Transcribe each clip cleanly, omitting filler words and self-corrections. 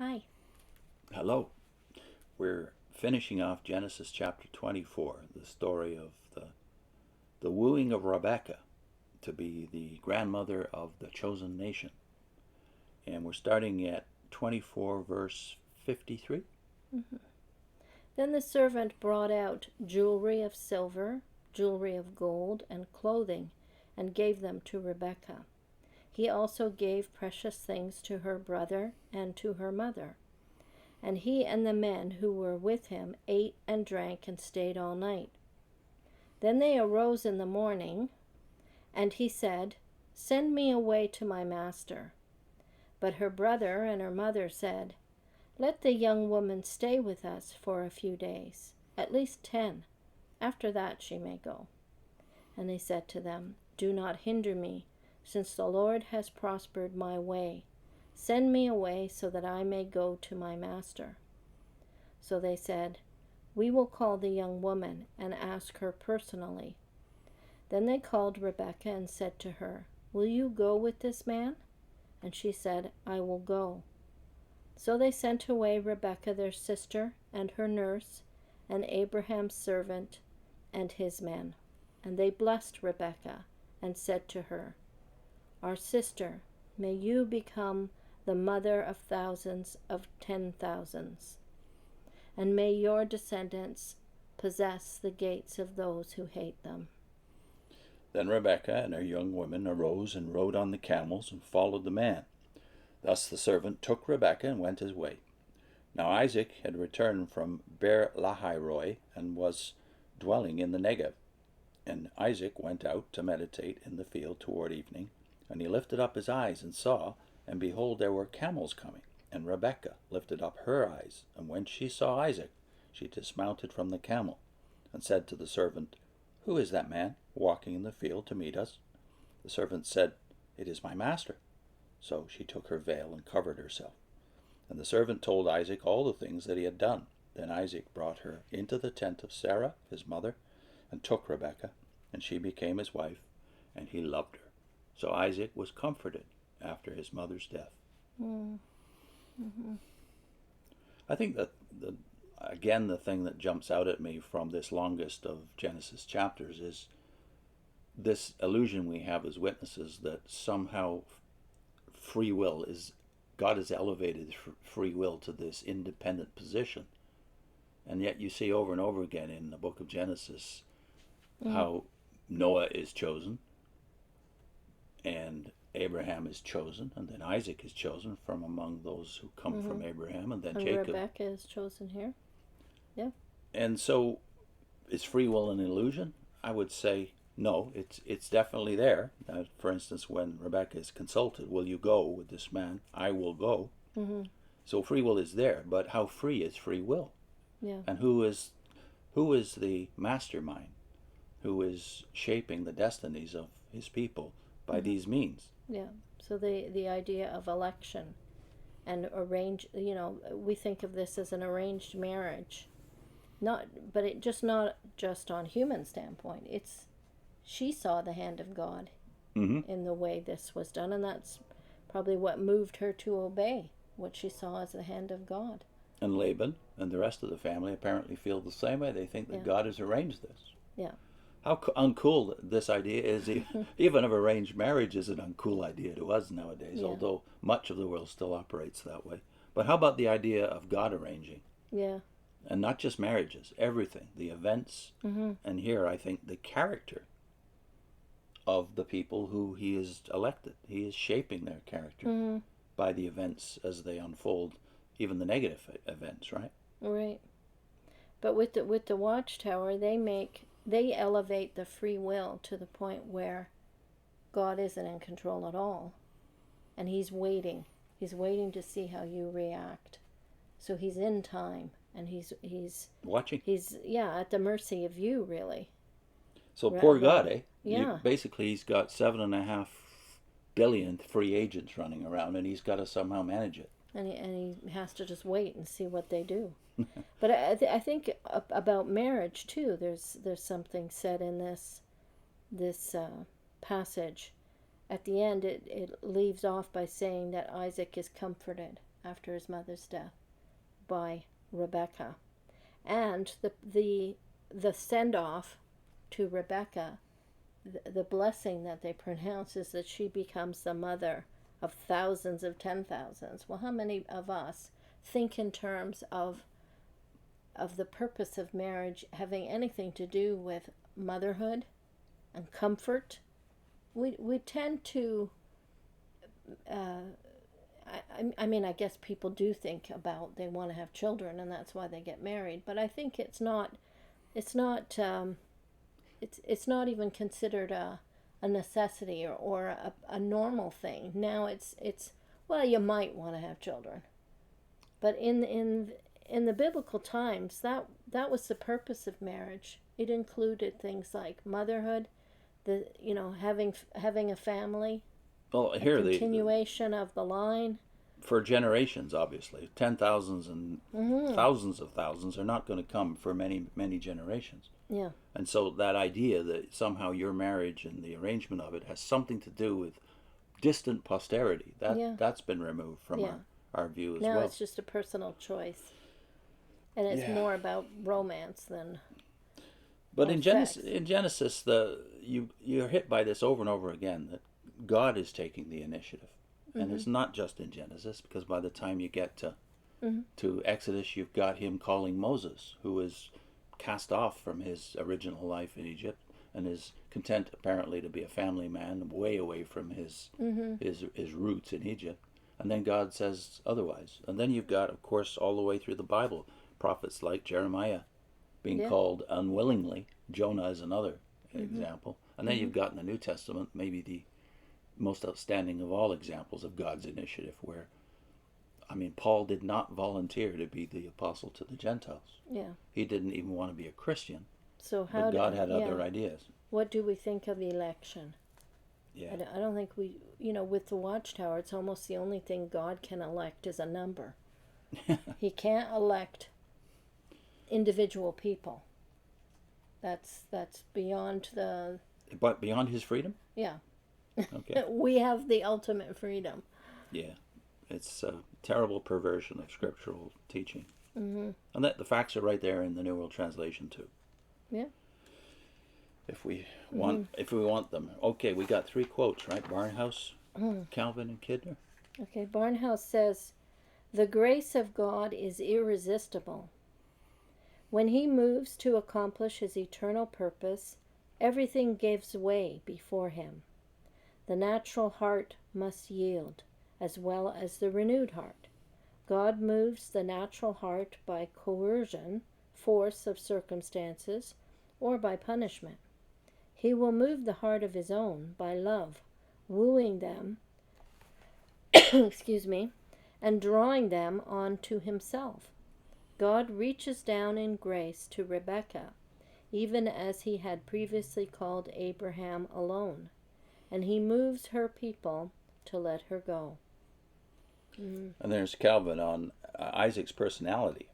Hi. Hello. We're finishing off Genesis chapter 24, the story of the wooing of Rebekah to be the grandmother of the chosen nation. And we're starting at 24, verse 53. Mm-hmm. Then the servant brought out jewelry of silver, jewelry of gold, and clothing, and gave them to Rebekah. He also gave precious things to her brother and to her mother. And he and the men who were with him ate and drank and stayed all night. Then they arose in the morning, and he said, "Send me away to my master." But her brother and her mother said, "Let the young woman stay with us for a few days, at least 10. After that she may go." And they said to them, "Do not hinder me, since the Lord has prospered my way. Send me away so that I may go to my master." So they said, "We will call the young woman and ask her personally." Then they called Rebekah and said to her, "Will you go with this man?" And she said, "I will go." So they sent away Rebekah their sister and her nurse and Abraham's servant and his men. And they blessed Rebekah and said to her, "Our sister, may you become the mother of thousands of 10,000s, and may your descendants possess the gates of those who hate them." Then Rebekah and her young women arose and rode on the camels and followed the man. Thus the servant took Rebekah and went his way. Now Isaac had returned from Beer-lahai-roi and was dwelling in the Negev. And Isaac went out to meditate in the field toward evening, and he lifted up his eyes and saw, and behold, there were camels coming. And Rebekah lifted up her eyes, and when she saw Isaac, she dismounted from the camel, and said to the servant, "Who is that man walking in the field to meet us?" The servant said, "It is my master." So she took her veil and covered herself. And the servant told Isaac all the things that he had done. Then Isaac brought her into the tent of Sarah, his mother, and took Rebekah, and she became his wife, and he loved her. So Isaac was comforted after his mother's death. Mm-hmm. I think that, again, the thing that jumps out at me from this longest of Genesis chapters is this illusion we have as witnesses that somehow free will is, God has elevated free will to this independent position. And yet you see over and over again in the book of Genesis how Noah is chosen, and Abraham is chosen, and then Isaac is chosen from among those who come from Abraham, and then Jacob. Rebekah is chosen here. Yeah. And so, is free will an illusion? I would say no. It's definitely there. For instance, when Rebekah is consulted, "Will you go with this man?" "I will go." Mm-hmm. So free will is there, but how free is free will? Yeah. And who is the mastermind who is shaping the destinies of his people by these means? Yeah. So the idea of election and arrange, we think of this as an arranged marriage. Not just on human standpoint. She saw the hand of God in the way this was done, and that's probably what moved her to obey what she saw as the hand of God. And Laban and the rest of the family apparently feel the same way. They think that God has arranged this. Yeah. How uncool this idea is. Even of arranged marriage is an uncool idea to us nowadays, although much of the world still operates that way. But how about the idea of God arranging? Yeah. And not just marriages, everything, the events, and here I think the character of the people who he has elected. He is shaping their character by the events as they unfold, even the negative events, right? Right. But with the Watchtower, they elevate the free will to the point where God isn't in control at all, and he's waiting. He's waiting to see how you react. So he's in time, and he's watching. He's at the mercy of you, really. So poor God, eh? Yeah. Basically, he's got 7.5 billion free agents running around, and he's got to somehow manage it. And he has to just wait and see what they do. But I think about marriage too. There's something said in this passage. At the end, it leaves off by saying that Isaac is comforted. after his mother's death by Rebekah. And the send-off to Rebekah, the blessing that they pronounce is that she becomes the mother of thousands of 10,000s. Well, how many of us think in terms of the purpose of marriage having anything to do with motherhood and comfort? We tend to, I mean, I guess people do think about they want to have children and that's why they get married, but I think it's not even considered a necessity or a normal thing. Now it's well, you might want to have children, but in the biblical times, that was the purpose of marriage. It included things like motherhood, having a family, Well, here a continuation of the line. For generations, obviously, 10,000s and thousands of thousands are not going to come for many, many generations. Yeah. And so that idea that somehow your marriage and the arrangement of it has something to do with distant posterity, that's been removed from our view as well. Now it's just a personal choice. And it's more about romance than. But in Genesis, you're hit by this over and over again, that God is taking the initiative. And it's not just in Genesis, because by the time you get to Exodus, you've got him calling Moses, who is cast off from his original life in Egypt and is content apparently to be a family man, way away from his roots in Egypt. And then God says otherwise. And then you've got, of course, all the way through the Bible, prophets like Jeremiah being called unwillingly. Jonah is another example. And then you've got in the New Testament maybe the most outstanding of all examples of God's initiative, where, I mean, Paul did not volunteer to be the apostle to the Gentiles. Yeah. He didn't even want to be a Christian. So but God had other ideas. What do we think of election? Yeah. I don't think we, with the Watchtower, it's almost the only thing God can elect is a number. He can't elect individual people. That's beyond the. But beyond his freedom? Yeah. Okay. We have the ultimate freedom. Yeah. It's a terrible perversion of scriptural teaching. Mm-hmm. And that the facts are right there in the New World Translation too. Yeah. If we want them. Okay, we got 3 quotes, right? Barnhouse, Calvin, and Kidner. Okay, Barnhouse says, "The grace of God is irresistible. When he moves to accomplish his eternal purpose, everything gives way before him. The natural heart must yield, as well as the renewed heart. God moves the natural heart by coercion, force of circumstances, or by punishment. He will move the heart of his own by love, wooing them, and drawing them on to himself. God reaches down in grace to Rebekah, even as he had previously called Abraham alone, and he moves her people to let her go." And there's Calvin on Isaac's personality.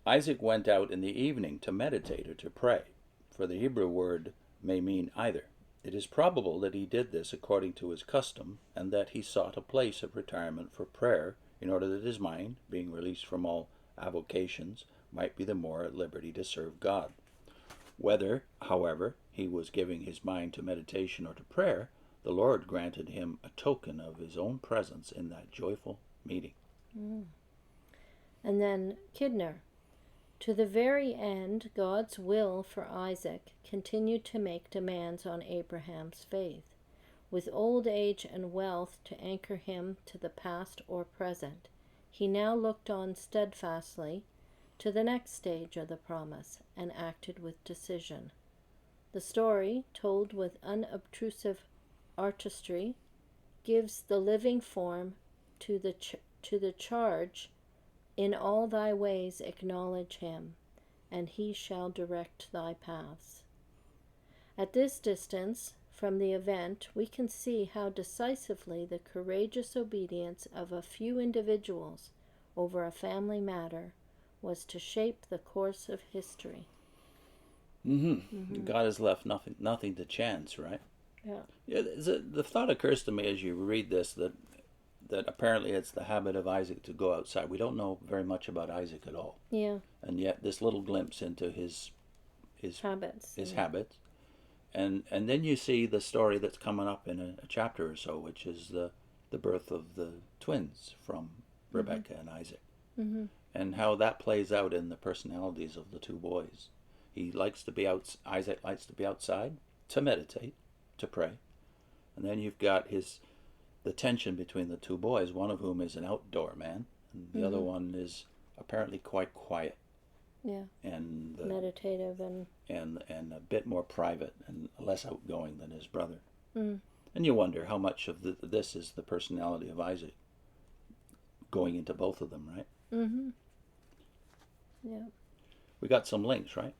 Isaac went out in the evening to meditate or to pray, for the Hebrew word may mean either. It is probable that he did this according to his custom, and that he sought a place of retirement for prayer, in order that his mind, being released from all avocations, might be the more at liberty to serve God. Whether, however, he was giving his mind to meditation or to prayer, the Lord granted him a token of his own presence in that joyful meeting. And then Kidner, "To the very end, God's will for Isaac continued to make demands on Abraham's faith, with old age and wealth to anchor him to the past or present. He now looked on steadfastly to the next stage of the promise and acted with decision. The story, told with unobtrusive artistry, gives the living form to the charge, 'In all thy ways acknowledge him, and he shall direct thy paths.' At this distance from the event, we can see how decisively the courageous obedience of a few individuals over a family matter was to shape the course of history." God has left nothing to chance, right? Yeah. The thought occurs to me as you read this that that apparently it's the habit of Isaac to go outside. We don't know very much about Isaac at all. Yeah. And yet this little glimpse into his Habits. habits. And then you see the story that's coming up in a chapter or so, which is the birth of the twins from Rebekah and Isaac. Mm-hmm. And how that plays out in the personalities of the two boys. Isaac likes to be outside to meditate, to pray. And then you've got the tension between the two boys, one of whom is an outdoor man, and the other one is apparently quite quiet. Yeah. And meditative and a bit more private and less outgoing than his brother. Mm. And you wonder how much of this is the personality of Isaac going into both of them, right? Mm-hmm. Yeah. We got some links, right?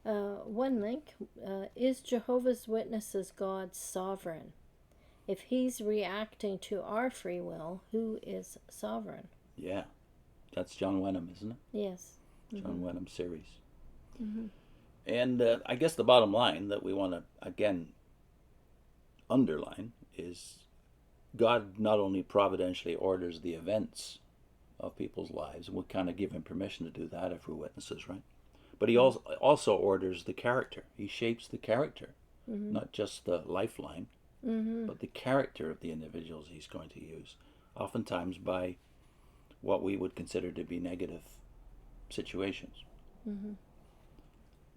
One link, is Jehovah's Witnesses God sovereign? If he's reacting to our free will, who is sovereign? Yeah. That's John Wenham, isn't it? Yes. John Wenham series. Mm-hmm. And I guess the bottom line that we want to, again, underline is God not only providentially orders the events of people's lives, and we kind of give him permission to do that if we're witnesses, right? But he also orders the character. He shapes the character, not just the lifeline, but the character of the individuals he's going to use, oftentimes by what we would consider to be negative situations.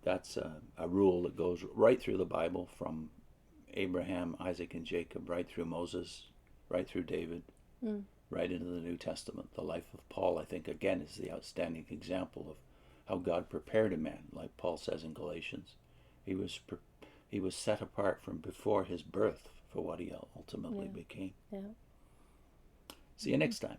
That's a rule that goes right through the Bible, from Abraham, Isaac, and Jacob, right through Moses, right through David, right into the New Testament. The life of Paul, I think, again, is the outstanding example of how God prepared a man. Like Paul says in Galatians, he was set apart from before his birth for what he ultimately became. Yeah. See you next time.